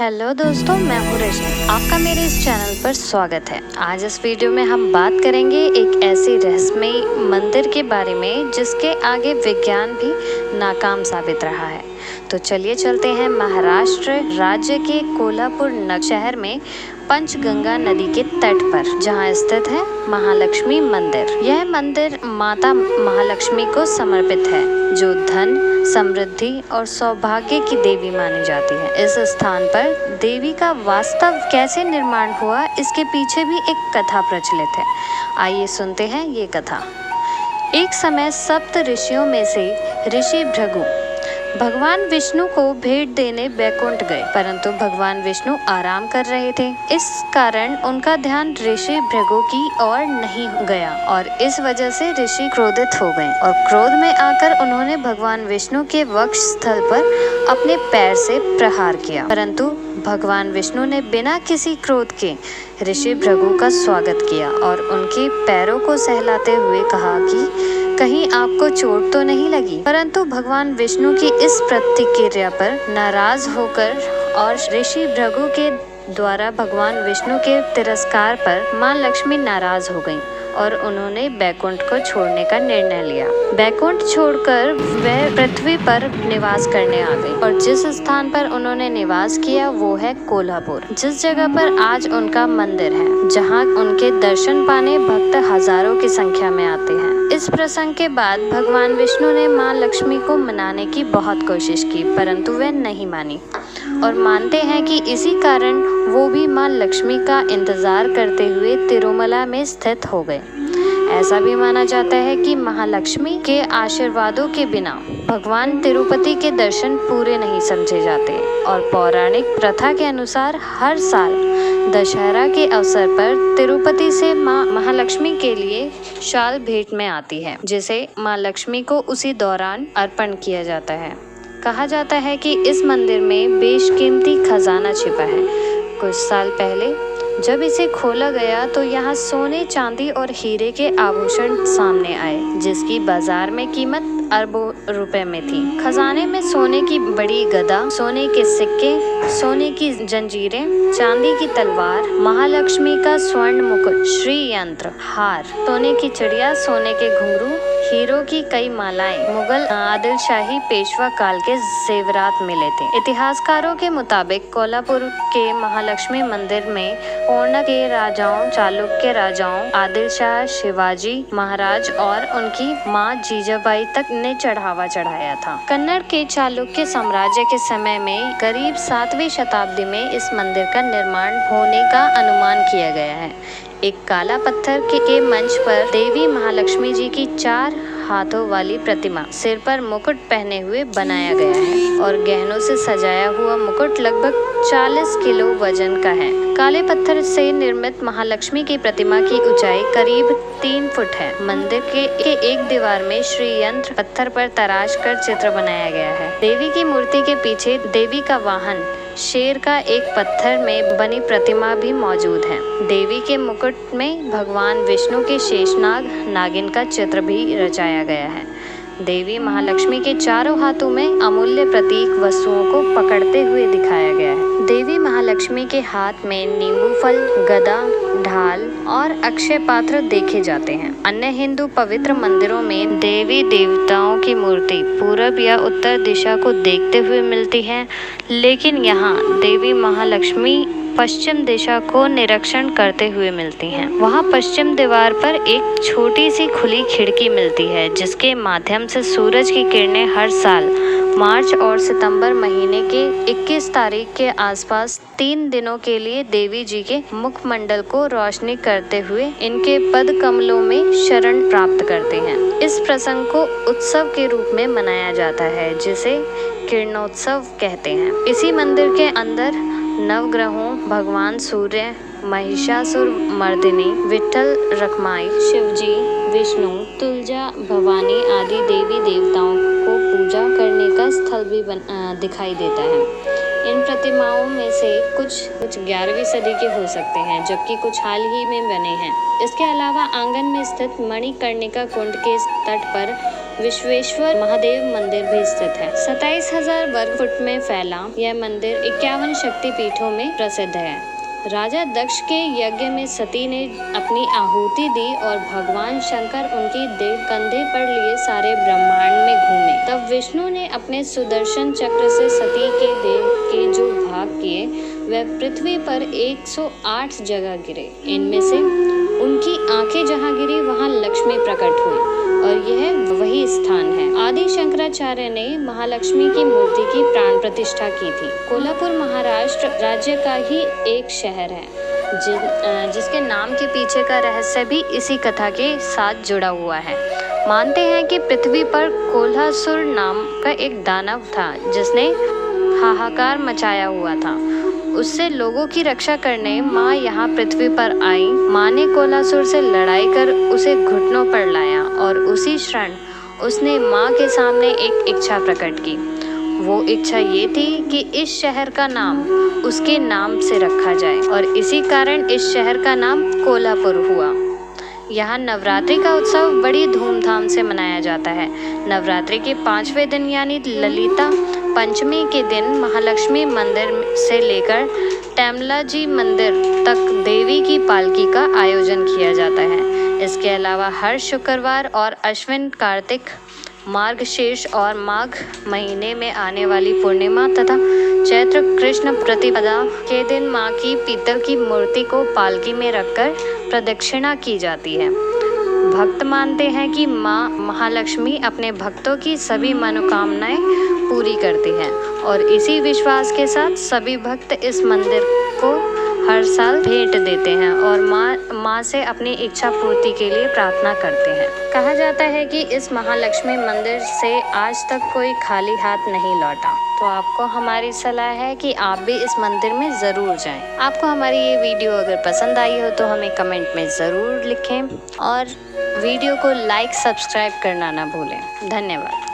Hello दोस्तों, मैं हूँ रजनी। आपका मेरे इस चैनल पर स्वागत है। आज इस वीडियो में हम बात करेंगे एक ऐसी रहस्यमयी मंदिर के बारे में जिसके आगे विज्ञान भी नाकाम साबित रहा है। तो चलिए चलते हैं महाराष्ट्र राज्य के कोल्हापुर शहर में पंचगंगा नदी के तट पर, जहां स्थित है महालक्ष्मी मंदिर। यह मंदिर माता महालक्ष्मी को समर्पित है, जो धन, समृद्धि और सौभाग्य की देवी मानी जाती है। इस स्थान पर देवी का वास्तव कैसे निर्माण हुआ, इसके पीछे भी एक कथा प्रचलित है। आइए सुनते हैं ये कथा। एक समय सप्त ऋषियों में से ऋषि भृगु भगवान विष्णु को भेंट देने बैकुंठ गए, परंतु भगवान विष्णु आराम कर रहे थे। इस कारण उनका ध्यान ऋषि भृगु की ओर नहीं गया और इस वजह से ऋषि क्रोधित हो गए और क्रोध में आकर उन्होंने भगवान विष्णु के वक्ष स्थल पर अपने पैर से प्रहार किया। परंतु भगवान विष्णु ने बिना किसी क्रोध के ऋषि भृगु का स्वागत किया और उनके पैरों को सहलाते हुए कहा कि कहीं आपको चोट तो नहीं लगी। परंतु भगवान विष्णु की इस प्रतिक्रिया पर नाराज होकर और ऋषि भृगु के द्वारा भगवान विष्णु के तिरस्कार पर मां लक्ष्मी नाराज हो गईं और उन्होंने बैकुंठ को छोड़ने का निर्णय लिया। बैकुंठ छोड़कर वह पृथ्वी पर निवास करने आ गई और जिस स्थान पर उन्होंने निवास किया वो है कोल्हापुर, जिस जगह पर आज उनका मंदिर है, जहां उनके दर्शन पाने भक्त हजारों की संख्या में आते हैं। इस प्रसंग के बाद भगवान विष्णु ने मां लक्ष्मी को मनाने की बहुत कोशिश की, परंतु वह नहीं मानी और मानते हैं कि इसी कारण वो भी मां लक्ष्मी का इंतजार करते हुए तिरुमला में स्थित हो गए। ऐसा भी माना जाता है कि महालक्ष्मी के आशीर्वादों के बिना भगवान तिरुपति के दर्शन पूरे नहीं समझे जाते और पौराणिक प्रथा के अनुसार हर साल दशहरा के अवसर पर तिरुपति से मां महालक्ष्मी के लिए शाल भेंट में आती है, जिसे मां लक्ष्मी को उसी दौरान अर्पण किया जाता है। कहा जाता है कि इस मंदिर में बेशकीमती खजाना छिपा है। कुछ साल पहले जब इसे खोला गया तो यहाँ सोने, चांदी और हीरे के आभूषण सामने आए, जिसकी बाजार में कीमत अरबों रुपए में थी। खजाने में सोने की बड़ी गदा, सोने के सिक्के, सोने की जंजीरें, चांदी की तलवार, महालक्ष्मी का स्वर्ण मुकुट, श्री यंत्र, हार, सोने की चिड़िया, सोने के घुंघरू, हीरों की कई मालाएं मुगल आदिलशाही पेशवा काल के जेवरात मिले थे। इतिहासकारों के मुताबिक कोल्हापुर के महालक्ष्मी मंदिर में पूर्ण के राजाओं, चालुक्य राजाओं, आदिलशाह, शिवाजी महाराज और उनकी मां जीजाबाई तक ने चढ़ावा चढ़ाया था। कन्नड़ के चालुक्य साम्राज्य के समय में करीब 7वीं शताब्दी में इस मंदिर का निर्माण होने का अनुमान किया गया है। एक काला पत्थर के मंच पर देवी महालक्ष्मी जी की 4 हाथों वाली प्रतिमा सिर पर मुकुट पहने हुए बनाया गया है और गहनों से सजाया हुआ मुकुट लगभग 40 किलो वजन का है। काले पत्थर से निर्मित महालक्ष्मी की प्रतिमा की ऊंचाई करीब 3 फुट है। मंदिर के एक दीवार में श्री यंत्र पत्थर पर तराश कर चित्र बनाया गया है। देवी की मूर्ति के पीछे देवी का वाहन शेर का एक पत्थर में बनी प्रतिमा भी मौजूद है। देवी के मुकुट में भगवान विष्णु के शेषनाग नागिन का चित्र भी रचाया गया है। देवी महालक्ष्मी के चारों हाथों में अमूल्य प्रतीक वस्तुओं को पकड़ते हुए दिखाया गया है। देवी महालक्ष्मी के हाथ में नींबू फल, गदा, ढाल और अक्षय पात्र देखे जाते हैं। अन्य हिंदू पवित्र मंदिरों में देवी देवताओं की मूर्ति पूरब या उत्तर दिशा को देखते हुए मिलती है, लेकिन यहाँ देवी महालक्ष्मी पश्चिम दिशा को निरीक्षण करते हुए मिलती हैं। वहाँ पश्चिम दीवार पर एक छोटी सी खुली खिड़की मिलती है, जिसके माध्यम से सूरज की किरणें हर साल मार्च और सितंबर महीने के 21 तारीख के आसपास 3 दिनों के लिए देवी जी के मुखमंडल को रोशनी करते हुए इनके पद कमलों में शरण प्राप्त करते हैं। इस प्रसंग को उत्सव के रूप में मनाया जाता है, जिसे किरणोत्सव कहते हैं। इसी मंदिर के अंदर नवग्रहों, भगवान सूर्य, महिषासुर मर्दिनी, विठल रखमाई, शिवजी, विष्णु, तुलजा, भवानी आदि देवी देवताओं को पूजा करने का स्थल भी दिखाई देता है। इन प्रतिमाओं में से कुछ 11वीं सदी के हो सकते हैं, जबकि कुछ हाल ही में बने हैं। इसके अलावा आंगन में स्थित मणिकर्णिका कुंड के तट पर विश्वेश्वर महादेव मंदिर भी स्थित है। 27,000 वर्ग फुट में फैला यह मंदिर 51 शक्ति पीठों में प्रसिद्ध है। राजा दक्ष के यज्ञ में सती ने अपनी आहुति दी और भगवान शंकर उनकी देह कंधे पर लिए सारे ब्रह्मांड में घूमे। तब विष्णु ने अपने सुदर्शन चक्र से सती के देह के जो भाग किए वह पृथ्वी पर 108 जगह गिरे। इनमें से उनकी आंखें जहाँ गिरी वहाँ लक्ष्मी प्रकट हुई और यह वही स्थान है। आदि शंकराचार्य ने महालक्ष्मी की मूर्ति की प्राण प्रतिष्ठा की थी। कोल्हापुर महाराष्ट्र राज्य का ही एक शहर है जिसके नाम के पीछे का रहस्य भी इसी कथा के साथ जुड़ा हुआ है। मानते हैं कि पृथ्वी पर कोल्हासुर नाम का एक दानव था जिसने हाहाकार मचाया हुआ था। उससे लोगों की रक्षा करने माँ यहाँ पृथ्वी पर आई। माँ ने कोल्हासुर से लड़ाई कर उसे घुटनों पर लाया और उसी क्षण उसने माँ के सामने एक इच्छा प्रकट की। वो इच्छा ये थी कि इस शहर का नाम उसके नाम से रखा जाए और इसी कारण इस शहर का नाम कोल्हापुर हुआ। यहाँ नवरात्रि का उत्सव बड़ी धूमधाम से मनाया जाता है। नवरात्रि के 5वें दिन यानी ललिता पंचमी के दिन महालक्ष्मी मंदिर से लेकर टेमलाजी मंदिर तक देवी की पालकी का आयोजन किया जाता है। इसके अलावा हर शुक्रवार और अश्विन कार्तिक मार्गशीर्ष और माघ महीने में आने वाली पूर्णिमा तथा चैत्र कृष्ण प्रतिपदा के दिन माँ की पीतल की मूर्ति को पालकी में रखकर प्रदक्षिणा की जाती है। भक्त मानते हैं कि माँ महालक्ष्मी अपने भक्तों की सभी मनोकामनाएं पूरी करती हैं और इसी विश्वास के साथ सभी भक्त इस मंदिर को हर साल भेंट देते हैं और माँ से अपनी इच्छा पूर्ति के लिए प्रार्थना करते हैं। कहा जाता है कि इस महालक्ष्मी मंदिर से आज तक कोई खाली हाथ नहीं लौटा। तो आपको हमारी सलाह है कि आप भी इस मंदिर में ज़रूर जाएं। आपको हमारी ये वीडियो अगर पसंद आई हो तो हमें कमेंट में ज़रूर लिखें और वीडियो को लाइक सब्सक्राइब करना ना भूलें। धन्यवाद।